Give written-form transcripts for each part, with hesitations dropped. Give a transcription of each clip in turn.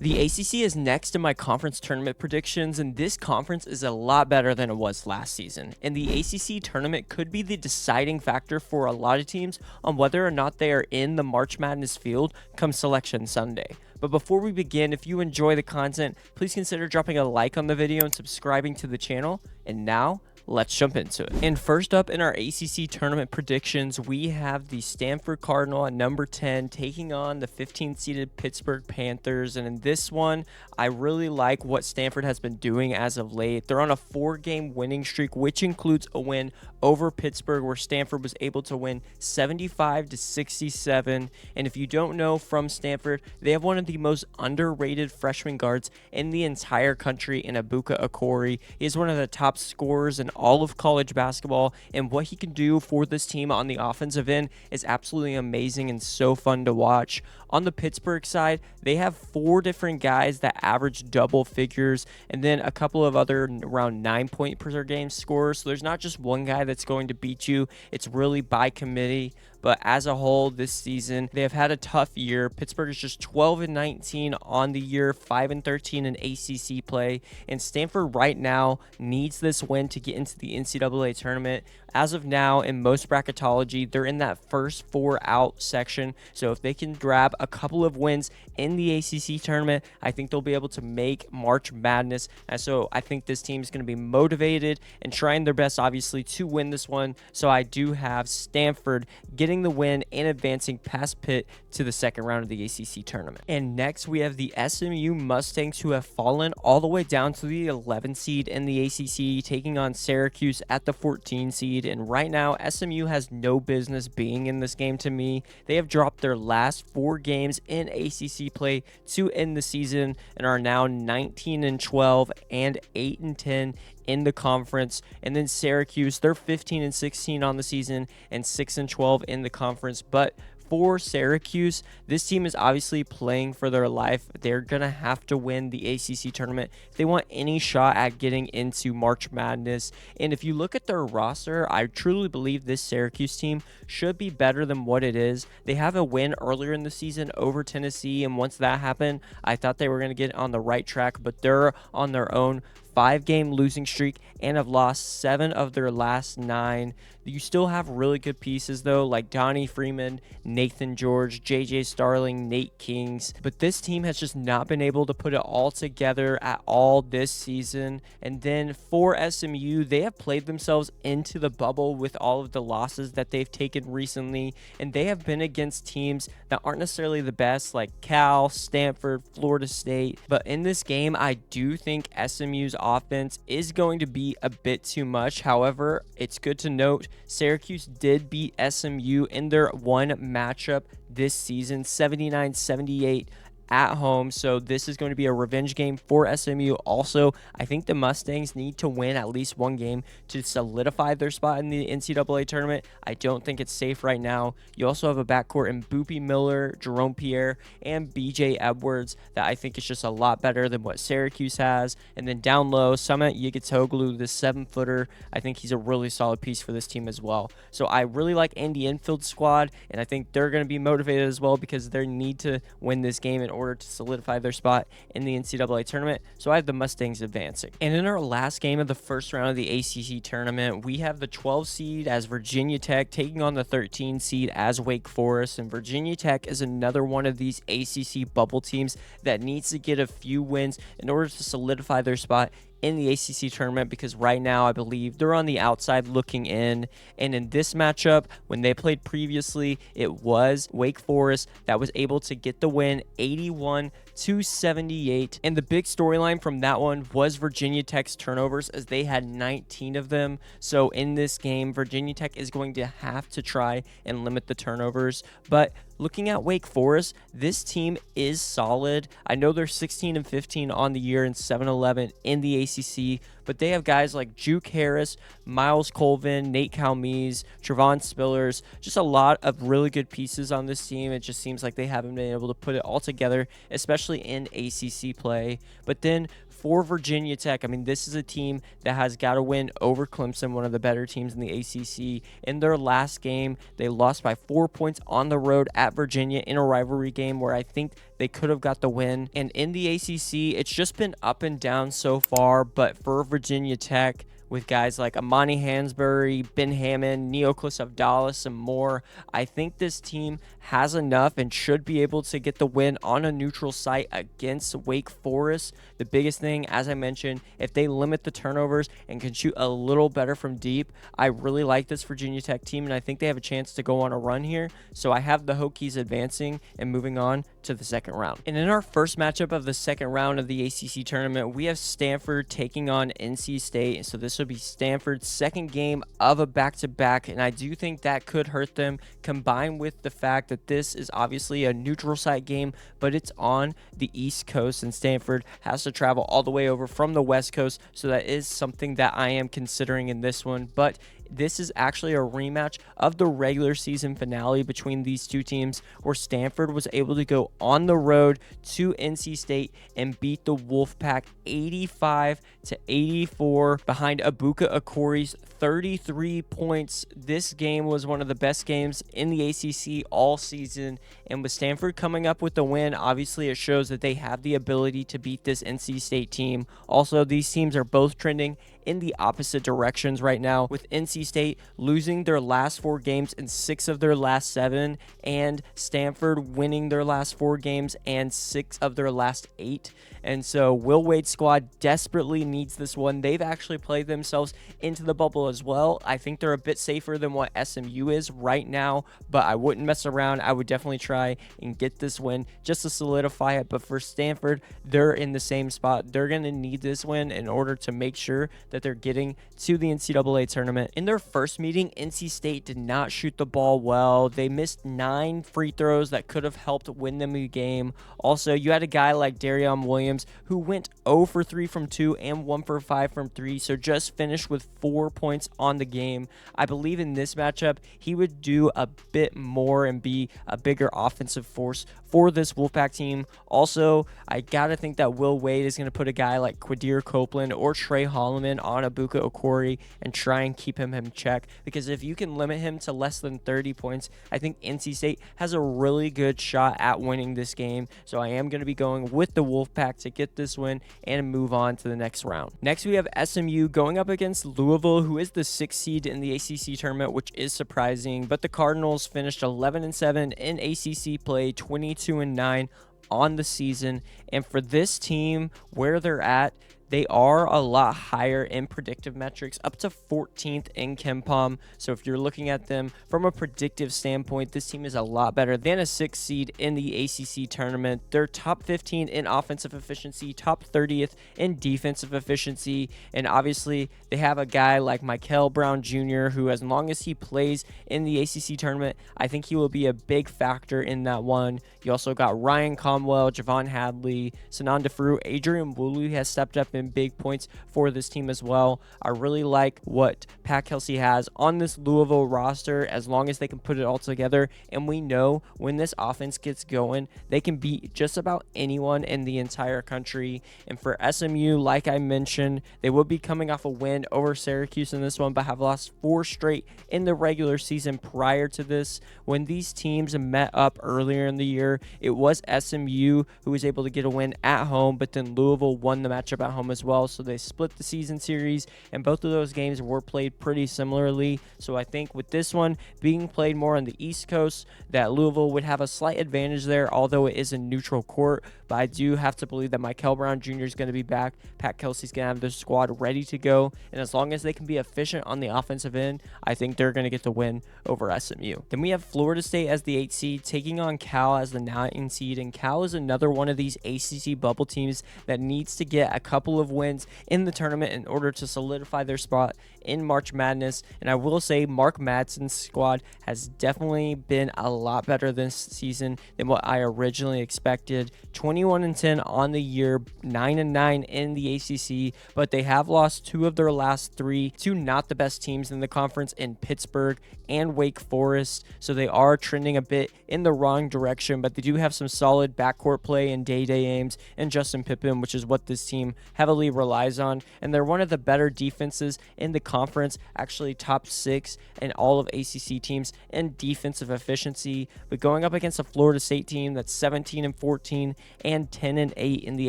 The ACC is next in my conference tournament predictions, and this conference is a lot better than it was last season. And the ACC tournament could be the deciding factor for a lot of teams on whether or not they are in the March Madness field come Selection Sunday. But before we begin, if you enjoy the content, please consider dropping a like on the video and subscribing to the channel. And now, let's jump into it. And first up in our ACC tournament predictions, we have the Stanford Cardinal at number 10 taking on the 15th-seeded Pittsburgh Panthers. And in this one, I really like what Stanford has been doing as of late. They're on a 4-game winning streak, which includes a win over Pittsburgh, where Stanford was able to win 75-67. And if you don't know from Stanford, they have one of the most underrated freshman guards in the entire country in Ibuka Okori. He is one of the top scorers in all of college basketball, and what he can do for this team on the offensive end is absolutely amazing and so fun to watch. On the Pittsburgh side, they have 4 different guys that average double figures, and then a couple of other around 9-point per game scorers. So there's not just one guy that's going to beat you. It's really by committee. But as a whole, this season, they have had a tough year. Pittsburgh is just 12-19 on the year, 5-13 in ACC play. And Stanford right now needs this win to get into the NCAA tournament. As of now, in most bracketology, they're in that first 4 out section. So if they can grab a couple of wins in the ACC tournament, I think they'll be able to make March Madness. And so I think this team is going to be motivated and trying their best, obviously, to win this one. So I do have Stanford getting the win and advancing past Pitt to the second round of the ACC tournament. And next, we have the SMU Mustangs, who have fallen all the way down to the 11 seed in the ACC, taking on Syracuse at the 14 seed. And right now, SMU has no business being in this game to me. They have dropped their last 4 games in ACC play to end the season and are now 19-12 and 8-10 in the conference. And then Syracuse, they're 15-16 on the season and 6-12 in the conference. But for Syracuse, this team is obviously playing for their life. They're going to have to win the ACC tournament if they want any shot at getting into March Madness. And if you look at their roster, I truly believe this Syracuse team should be better than what it is. They have a win earlier in the season over Tennessee, and once that happened, I thought they were going to get on the right track, but they're on their own 5-game losing streak and have lost 7 of their last 9. You still have really good pieces, though, like Donnie Freeman, Nathan George, JJ Starling, Nate Kings. But this team has just not been able to put it all together at all this season. And then for SMU, they have played themselves into the bubble with all of the losses that they've taken recently. And they have been against teams that aren't necessarily the best, like Cal, Stanford, Florida State. But in this game, I do think SMU's offense is going to be a bit too much. However, it's good to note Syracuse did beat SMU in their one matchup this season, 79-78 at home. So this is going to be a revenge game for SMU. Also, I think the Mustangs need to win at least one game to solidify their spot in the NCAA tournament. I don't think it's safe right now. You also have a backcourt in Boopy Miller, Jerome Pierre, and BJ Edwards that I think is just a lot better than what Syracuse has. And then down low, Samet Yigitoglu, this 7-footer, I think he's a really solid piece for this team as well. So I really like Andy Enfield's squad, and I think they're going to be motivated as well because they need to win this game in order to solidify their spot in the NCAA tournament. So I have the Mustangs advancing. And in our last game of the first round of the ACC tournament, we have the 12 seed as Virginia Tech taking on the 13 seed as Wake Forest. And Virginia Tech is another one of these ACC bubble teams that needs to get a few wins in order to solidify their spot in the ACC tournament, because right now I believe they're on the outside looking in. And in this matchup, when they played previously, it was Wake Forest that was able to get the win, 81-78. And the big storyline from that one was Virginia Tech's turnovers, as they had 19 of them. So in this game, Virginia Tech is going to have to try and limit the turnovers. But looking at Wake Forest, this team is solid. I know they're 16-15 on the year and 7-11 in the ACC, but they have guys like Juke Harris, Miles Colvin, Nate Calmes, Trevon Spillers, just a lot of really good pieces on this team. It just seems like they haven't been able to put it all together, especially especially in ACC play. But then for Virginia Tech, I mean, this is a team that has got to win over Clemson, one of the better teams in the ACC. In their last game, they lost by 4 points on the road at Virginia in a rivalry game where I think they could have got the win. And in the ACC, it's just been up and down so far, but for Virginia Tech, with guys like Amani Hansberry, Ben Hammond, Neoclis Avdalas, and more, I think this team has enough and should be able to get the win on a neutral site against Wake Forest. The biggest thing, as I mentioned, if they limit the turnovers and can shoot a little better from deep, I really like this Virginia Tech team, and I think they have a chance to go on a run here. So I have the Hokies advancing and moving on to the second round. And in our first matchup of the second round of the ACC tournament, we have Stanford taking on NC State. So this will be Stanford's second game of a back-to-back, and I do think that could hurt them, combined with the fact that this is obviously a neutral site game, but it's on the East Coast, and Stanford has to travel all the way over from the West Coast, so that is something that I am considering in this one. But this is actually a rematch of the regular season finale between these two teams, where Stanford was able to go on the road to NC State and beat the Wolfpack 85-84 behind Ibuka Okori's 33 points. This game was one of the best games in the ACC all season, and with Stanford coming up with the win, obviously it shows that they have the ability to beat this NC State team. Also, these teams are both trending in the opposite directions right now, with NC State losing their last 4 games and 6 of their last 7, and Stanford winning their last 4 games and 6 of their last 8. And so Will Wade's squad desperately needs this one. They've actually played themselves into the bubble as well. I think they're a bit safer than what SMU is right now, but I wouldn't mess around. I would definitely try and get this win just to solidify it. But for Stanford, they're in the same spot. They're going to need this win in order to make sure that they're getting to the NCAA tournament. In their first meeting, NC State did not shoot the ball well. They missed 9 free throws that could have helped win them the game. Also, you had a guy like Darion Williams who went 0 for 3 from 2 and 1 for 5 from 3, so just finished with 4 points on the game. I believe in this matchup, he would do a bit more and be a bigger offensive force for this Wolfpack team. Also, I gotta think that Will Wade is going to put a guy like Quadir Copeland or Trey Holloman on Ibuka Okori and try and keep him in check, because if you can limit him to less than 30 points, I think NC State has a really good shot at winning this game. So I am going to be going with the Wolfpack to get this win and move on to the next round. Next, we have SMU going up against Louisville, who is the 6th seed in the ACC tournament, which is surprising, but the Cardinals finished 11-7 in ACC play, 22-9 on the season. And for this team, where they're at, they are a lot higher in predictive metrics, up to 14th in KenPom. So if you're looking at them from a predictive standpoint, this team is a lot better than a 6th seed in the ACC tournament. They're top 15 in offensive efficiency, top 30th in defensive efficiency, and obviously they have a guy like Michael Brown Jr., who, as long as he plays in the ACC tournament, I think he will be a big factor in that one. You also got Ryan Conwell, Javon Hadley, Sanan Defru, Adrian Woolley has stepped up in big points for this team as well. I really like what Pat Kelsey has on this Louisville roster, as long as they can put it all together. And we know when this offense gets going, they can beat just about anyone in the entire country. And for SMU, like I mentioned, they would be coming off a win over Syracuse in this one, but have lost 4 straight in the regular season prior to this. When these teams met up earlier in the year, it was SMU who was able to get a win at home, but then Louisville won the matchup at home as well. So they split the season series, and both of those games were played pretty similarly. So I think with this one being played more on the East Coast, that Louisville would have a slight advantage there, although it is a neutral court. But I do have to believe that Michael Brown Jr. is going to be back. Pat Kelsey's going to have their squad ready to go, and as long as they can be efficient on the offensive end, I think they're going to get the win over SMU. Then we have Florida State as the 8th seed taking on Cal as the 9th seed, and Cal is another one of these ACC bubble teams that needs to get a couple couple of wins in the tournament in order to solidify their spot in March Madness. And I will say Mark Madsen's squad has definitely been a lot better this season than what I originally expected. 21-10 on the year, 9-9 in the ACC, but they have lost 2 of their last 3 to not the best teams in the conference in Pittsburgh and Wake Forest. So they are trending a bit in the wrong direction, but they do have some solid backcourt play in Day-Day Ames and Justin Pippen, which is what this team heavily relies on. And they're one of the better defenses in the conference, actually top 6 in all of ACC teams in defensive efficiency. But going up against a Florida State team that's 17-14 and 10-8 in the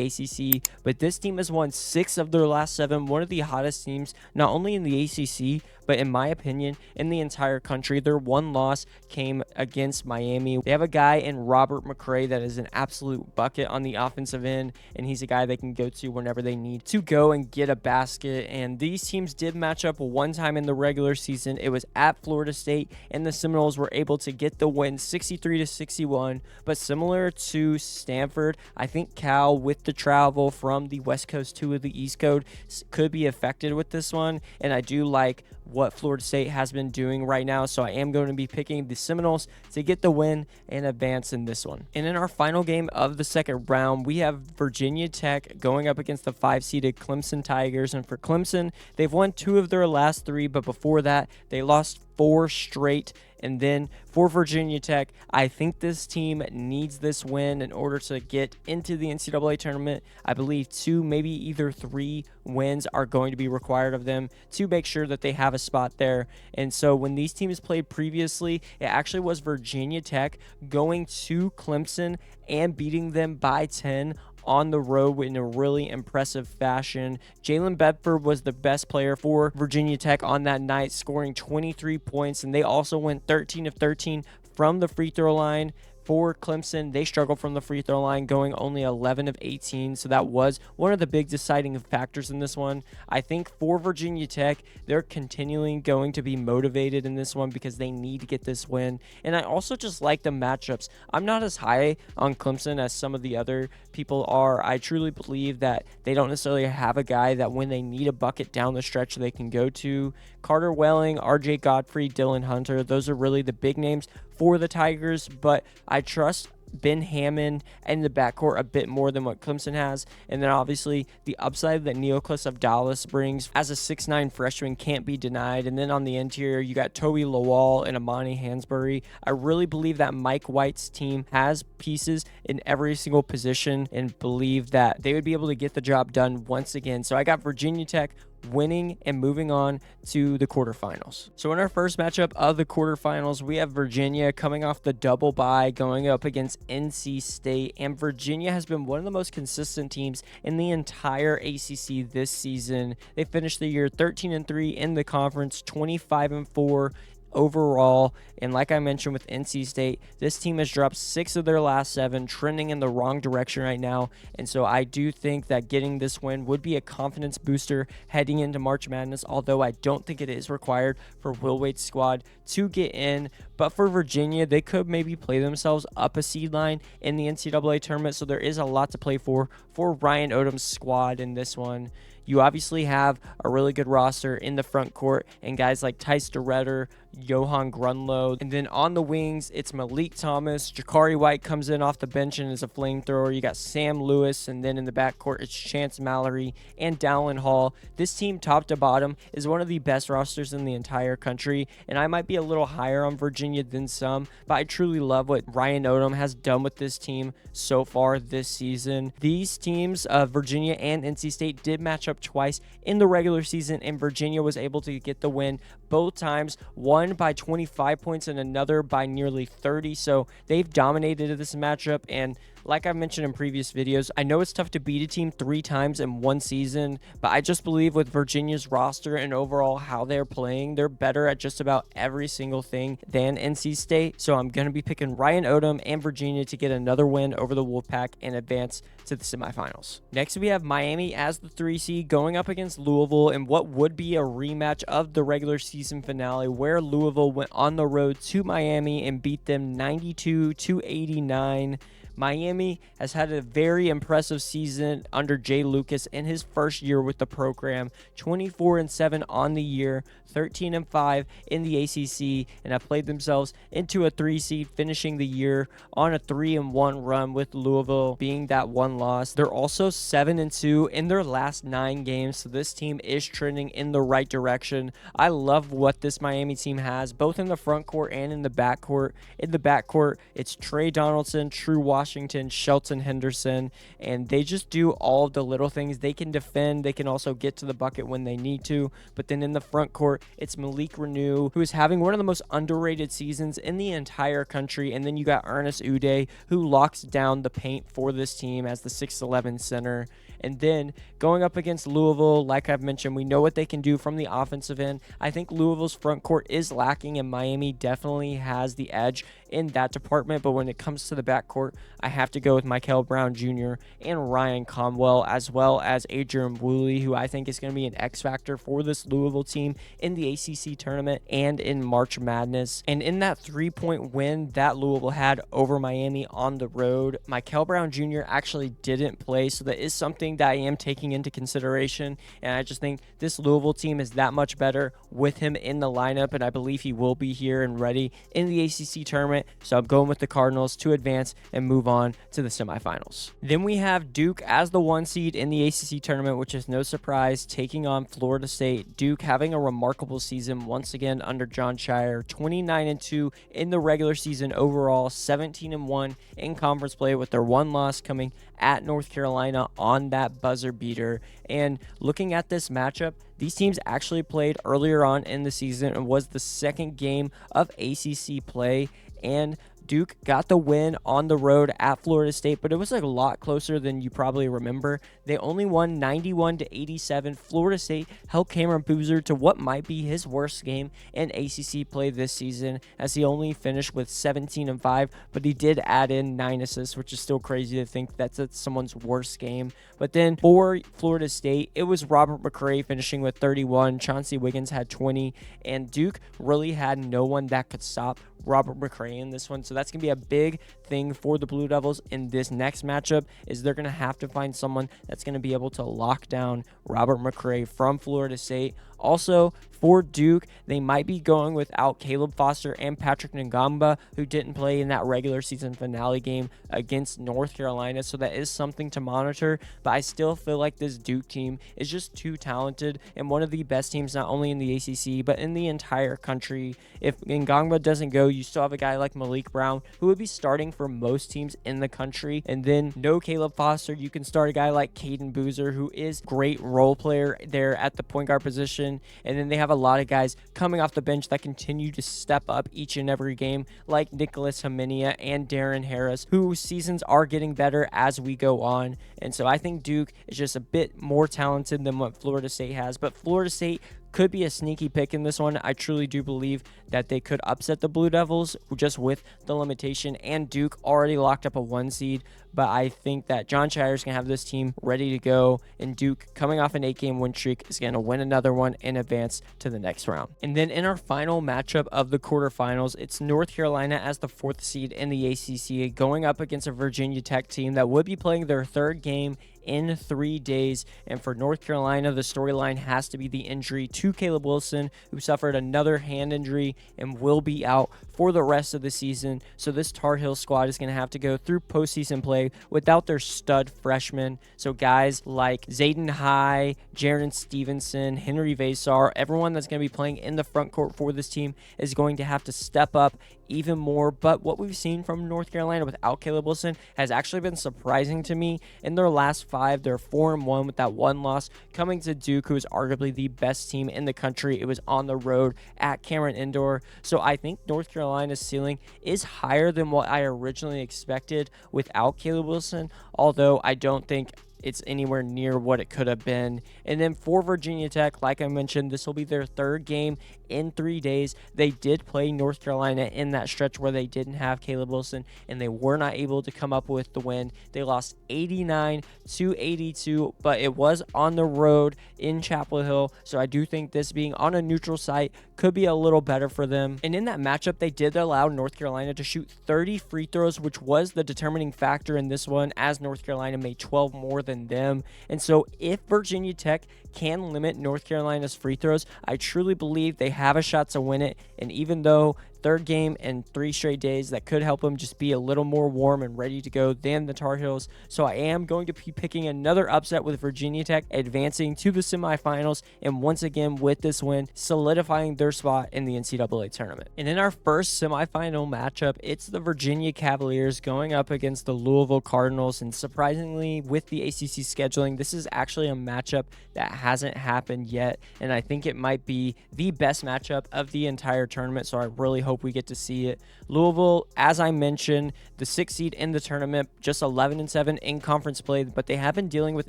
ACC, but this team has won 6 of their last 7, one of the hottest teams, not only in the ACC, but in my opinion, in the entire country. Their one loss came against Miami. They have a guy in Robert McRae that is an absolute bucket on the offensive end, and he's a guy they can go to whenever they need to go and get a basket. And these teams did match up one time in the regular season. It was at Florida State, and the Seminoles were able to get the win 63-61. But similar to Stanford, I think Cal, with the travel from the West Coast to the East Coast, could be affected with this one. And I do like what Florida State has been doing right now, so I am going to be picking the Seminoles to get the win and advance in this one. And in our final game of the second round, we have Virginia Tech going up against the 5-seeded Clemson Tigers. And for Clemson, they've won 2 of their last 3, but before that, they lost 4 straight. And then for Virginia Tech, I think this team needs this win in order to get into the NCAA tournament. I believe 2, maybe either 3 wins are going to be required of them to make sure that they have a spot there. And so when these teams played previously, it actually was Virginia Tech going to Clemson and beating them by 10 on the road in a really impressive fashion. Jalen Bedford was the best player for Virginia Tech on that night, scoring 23 points, and they also went 13 of 13 from the free throw line. For Clemson, they struggled from the free throw line, going only 11 of 18, so that was one of the big deciding factors in this one. I think for Virginia Tech, they're continually going to be motivated in this one because they need to get this win, and I also just like the matchups. I'm not as high on Clemson as some of the other people are. I truly believe that they don't necessarily have a guy that when they need a bucket down the stretch they can go to. Carter Welling, RJ Godfrey, Dylan Hunter, those are really the big names for the Tigers, but I trust Ben Hammond in the backcourt a bit more than what Clemson has. And then obviously the upside that Neoclis of Dallas brings as a 6'9 freshman can't be denied. And then on the interior, you got Toby Lawal and Amani Hansberry. I really believe that Mike White's team has pieces in every single position and believe that they would be able to get the job done once again. So I got Virginia Tech winning and moving on to the quarterfinals. So in our first matchup of the quarterfinals, we have Virginia coming off the double bye going up against NC State, and Virginia has been one of the most consistent teams in the entire ACC this season. They finished the year 13-3 in the conference, 25-4 overall. And like I mentioned with NC State, this team has dropped 6 of their last 7, trending in the wrong direction right now. And so I do think that getting this win would be a confidence booster heading into March Madness, although I don't think it is required for Will Wade's squad to get in. But for Virginia, they could maybe play themselves up a seed line in the NCAA tournament, so there is a lot to play for Ryan Odom's squad in this one. You obviously have a really good roster in the front court and guys like Tice DeRedder, Johan Grunlow. And then on the wings, it's Malik Thomas. Jakari White comes in off the bench and is a flamethrower. You got Sam Lewis. And then in the backcourt, it's Chance Mallory and Dallin Hall. This team, top to bottom, is one of the best rosters in the entire country. And I might be a little higher on Virginia than some, but I truly love what Ryan Odom has done with this team so far this season. These teams, Virginia and NC State, did match up twice in the regular season, and Virginia was able to get the win both times, one by 25 points and another by nearly 30. So they've dominated this matchup, and like I mentioned in previous videos, I know it's tough to beat a team 3 times in one season, but I just believe with Virginia's roster and overall how they're playing, they're better at just about every single thing than NC State. So I'm going to be picking Ryan Odom and Virginia to get another win over the Wolfpack and advance to the semifinals. Next, we have Miami as the 3 seed going up against Louisville in what would be a rematch of the regular season finale, where Louisville went on the road to Miami and beat them 92-89. Miami has had a very impressive season under Jay Lucas in his first year with the program. 24-7 on the year, 13-5 in the ACC, and have played themselves into a 3 seed, finishing the year on a 3-1 run with Louisville being that one loss. They're also 7-2 in their last 9 games, so this team is trending in the right direction. I love what this Miami team has, both in the front court and in the back court. In the back court, it's Trey Donaldson, True Washington, Shelton Henderson, and they just do all of the little things. They can defend, they can also get to the bucket when they need to. But then in the front court, it's Malik Renew, who is having one of the most underrated seasons in the entire country. And then you got Ernest Uday, who locks down the paint for this team as the 6'11 center. And then going up against Louisville, like I've mentioned, we know what they can do from the offensive end. I think Louisville's front court is lacking, and Miami definitely has the edge in that department. But when it comes to the backcourt, I have to go with Michael Brown Jr. and Ryan Conwell, as well as Adrian Woolley, who I think is going to be an X factor for this Louisville team in the ACC tournament and in March Madness. And in that 3-point win that Louisville had over Miami on the road, Michael Brown Jr. actually didn't play, so that is something that I am taking into consideration. And I just think this Louisville team is that much better with him in the lineup, and I believe he will be here and ready in the ACC tournament. So I'm going with the Cardinals to advance and move on to the semifinals. Then we have Duke as the 1 seed in the ACC tournament, which is no surprise, taking on Florida State. Duke having a remarkable season once again under Jon Scheyer, 29-2 in the regular season overall, 17-1 in conference play, with their one loss coming at North Carolina on that buzzer beater. And looking at this matchup, these teams actually played earlier on in the season and was the second game of ACC play, and Duke got the win on the road at Florida State, but it was a lot closer than you probably remember. They only won 91-87. Florida State held Cameron Boozer to what might be his worst game in ACC play this season, as he only finished with 17-5, but he did add in 9 assists, which is still crazy to think that's someone's worst game. But then for Florida State, it was Robert McCray finishing with 31. Chauncey Wiggins had 20, and Duke really had no one that could stop Robert McCray in this one. So that's going to be a big thing for the Blue Devils in this next matchup, is they're going to have to find someone that's going to be able to lock down Robert McCray from Florida State. Also, for Duke, they might be going without Caleb Foster and Patrick Ngamba, who didn't play in that regular season finale game against North Carolina, so that is something to monitor. But I still feel like this Duke team is just too talented and one of the best teams not only in the ACC, but in the entire country. If Ngamba doesn't go, you still have a guy like Malik Brown, who would be starting for most teams in the country. And then no Caleb Foster, you can start a guy like Caden Boozer, who is great role player there at the point guard position. And then they have a lot of guys coming off the bench that continue to step up each and every game, like Nicholas Haminia and Darren Harris, whose seasons are getting better as we go on. And so I think Duke is just a bit more talented than what Florida State has. But Florida State could be a sneaky pick in this one. I truly do believe that they could upset the Blue Devils just with the limitation, and Duke already locked up a 1 seed. But I think that Jon Scheyer is going to have this team ready to go, and Duke, coming off an 8-game win streak, is going to win another one and advance to the next round. And then in our final matchup of the quarterfinals, it's North Carolina as the 4th seed in the ACC going up against a Virginia Tech team that would be playing their 3rd game in 3 days. And for North Carolina, the storyline has to be the injury to Caleb Wilson, who suffered another hand injury and will be out for the rest of the season. So this Tar Heel squad is going to have to go through postseason play without their stud freshmen. So guys like Zayden High, Jaron Stevenson, Henry Vasar, everyone that's going to be playing in the front court for this team is going to have to step up even more. But what we've seen from North Carolina without Caleb Wilson has actually been surprising to me. In their last 5, they're 4-1 with that 1 loss coming to Duke, who is arguably the best team in the country. It was on the road at Cameron Indoor. So I think North Carolina's ceiling is higher than what I originally expected without Caleb Wilson, although I don't think it's anywhere near what it could have been. And then for Virginia Tech, like I mentioned, this will be their third game in 3 days. They did play North Carolina in that stretch where they didn't have Caleb Wilson, and they were not able to come up with the win. They lost 89-82, but it was on the road in Chapel Hill, so I do think this being on a neutral site could be a little better for them. And in that matchup, they did allow North Carolina to shoot 30 free throws, which was the determining factor in this one, as North Carolina made 12 more than them. And so if Virginia Tech can limit North Carolina's free throws, I truly believe they have a shot to win it. And even though third game in 3 straight days, that could help them just be a little more warm and ready to go than the Tar Heels. So I am going to be picking another upset with Virginia Tech advancing to the semifinals, and once again with this win solidifying their spot in the NCAA tournament. And in our first semifinal matchup, it's the Virginia Cavaliers going up against the Louisville Cardinals. And surprisingly, with the ACC scheduling, this is actually a matchup that hasn't happened yet, and I think it might be the best matchup of the entire tournament, so I really hope we get to see it. Louisville, as I mentioned, the 6th seed in the tournament, just 11-7 in conference play, but they have been dealing with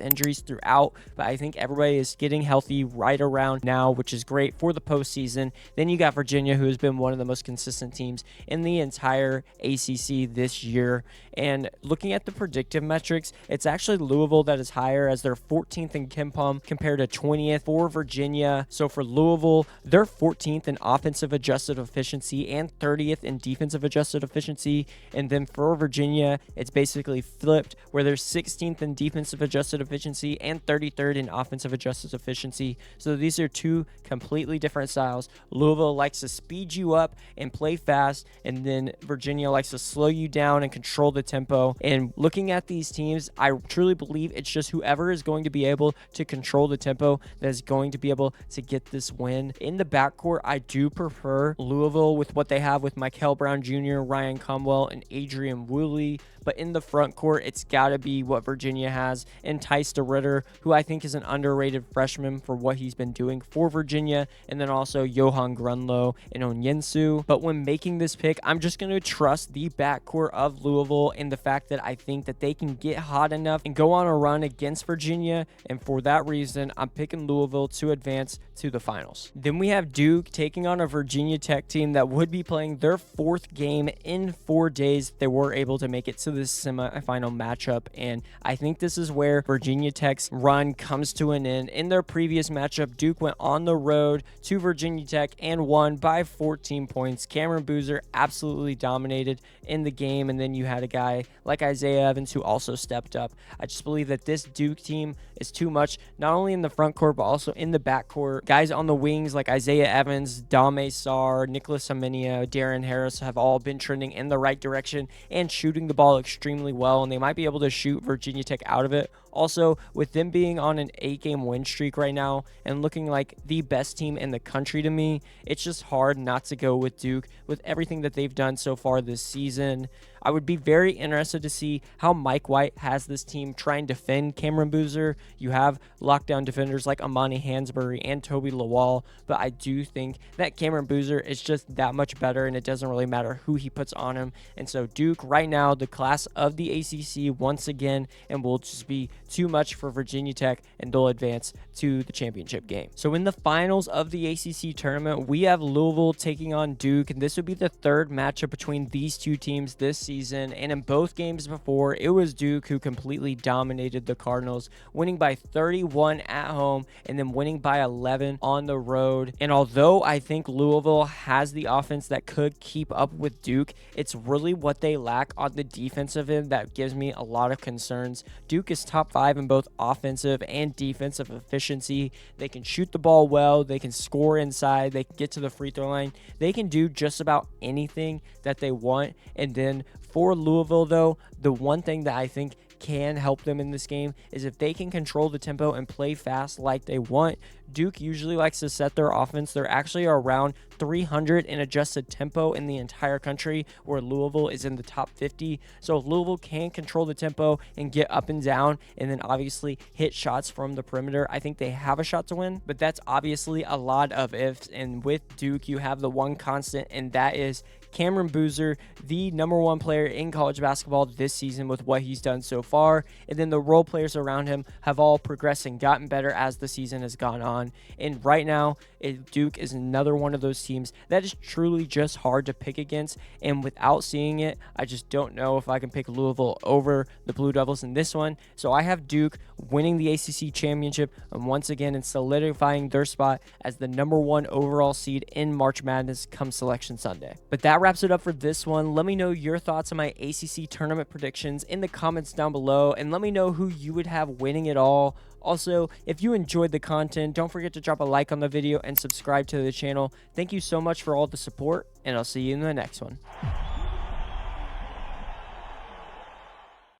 injuries throughout, but I think everybody is getting healthy right around now, which is great for the postseason. Then you got Virginia, who has been one of the most consistent teams in the entire ACC this year. And looking at the predictive metrics, it's actually Louisville that is higher, as they're 14th in KenPom compared to 20th for Virginia. So for Louisville, they're 14th in offensive adjusted efficiency and 30th in defensive adjusted efficiency. And then for Virginia, it's basically flipped, where they're 16th in defensive adjusted efficiency and 33rd in offensive adjusted efficiency. So these are two completely different styles. Louisville likes to speed you up and play fast, and then Virginia likes to slow you down and control the tempo. And looking at these teams, I truly believe it's just whoever is going to be able to control the tempo that is going to be able to get this win. In the backcourt, I do prefer Louisville with what they have with Michael Brown Jr., Ryan Comwell, and Adrian Woolley. But in the front court, it's got to be what Virginia has in Tice DeRitter, who I think is an underrated freshman for what he's been doing for Virginia, and then also Johan Grunlow and Onyensu. But when making this pick, I'm just going to trust the backcourt of Louisville and the fact that I think that they can get hot enough and go on a run against Virginia, and for that reason, I'm picking Louisville to advance to the finals. Then we have Duke taking on a Virginia Tech team that would be playing their 4th game in 4 days. They were able to make it to this semifinal matchup, and I think this is where Virginia Tech's run comes to an end. In their previous matchup, Duke went on the road to Virginia Tech and won by 14 points. Cameron Boozer absolutely dominated in the game, and then you had a guy like Isaiah Evans who also stepped up. I just believe that this Duke team is too much, not only in the front court but also in the back court. Guys on the wings like Isaiah Evans, Dame Sarr, Nicholas Amenia, Darren Harris have all been trending in the right direction and shooting the ball extremely well, and they might be able to shoot Virginia Tech out of it. Also, with them being on an 8-game win streak right now and looking like the best team in the country to me, it's just hard not to go with Duke with everything that they've done so far this season. I would be very interested to see how Mike White has this team try and defend Cameron Boozer. You have lockdown defenders like Amani Hansberry and Toby Lawal, but I do think that Cameron Boozer is just that much better, and it doesn't really matter who he puts on him. And so Duke right now, the class of the ACC once again, and will just be too much for Virginia Tech, and they'll advance to the championship game. So in the finals of the ACC tournament, we have Louisville taking on Duke, and this would be the 3rd matchup between these two teams this season. And in both games before, it was Duke who completely dominated the Cardinals, winning by 31 at home and then winning by 11 on the road. And although I think Louisville has the offense that could keep up with Duke, it's really what they lack on the defensive end that gives me a lot of concerns. Duke is top 5 in both offensive and defensive efficiency. They can shoot the ball well, they can score inside, they can get to the free throw line, they can do just about anything that they want. And then for Louisville though, the one thing that I think can help them in this game is if they can control the tempo and play fast like they want. Duke usually likes to set their offense. They're actually around 300 in adjusted tempo in the entire country, where Louisville is in the top 50. So if Louisville can control the tempo and get up and down and then obviously hit shots from the perimeter, I think they have a shot to win. But that's obviously a lot of ifs, and with Duke you have the one constant, and that is Cameron Boozer, the #1 player in college basketball this season with what he's done so far, and then the role players around him have all progressed and gotten better as the season has gone on. And right now, Duke is another one of those teams that is truly just hard to pick against, and without seeing it, I just don't know if I can pick Louisville over the Blue Devils in this one. So I have Duke winning the ACC championship and once again and solidifying their spot as the #1 overall seed in March Madness come Selection Sunday. But that wraps it up for this one. Let me know your thoughts on my ACC tournament predictions in the comments down below, and let me know who you would have winning it all. Also, if you enjoyed the content, don't forget to drop a like on the video and subscribe to the channel. Thank you so much for all the support, and I'll see you in the next one.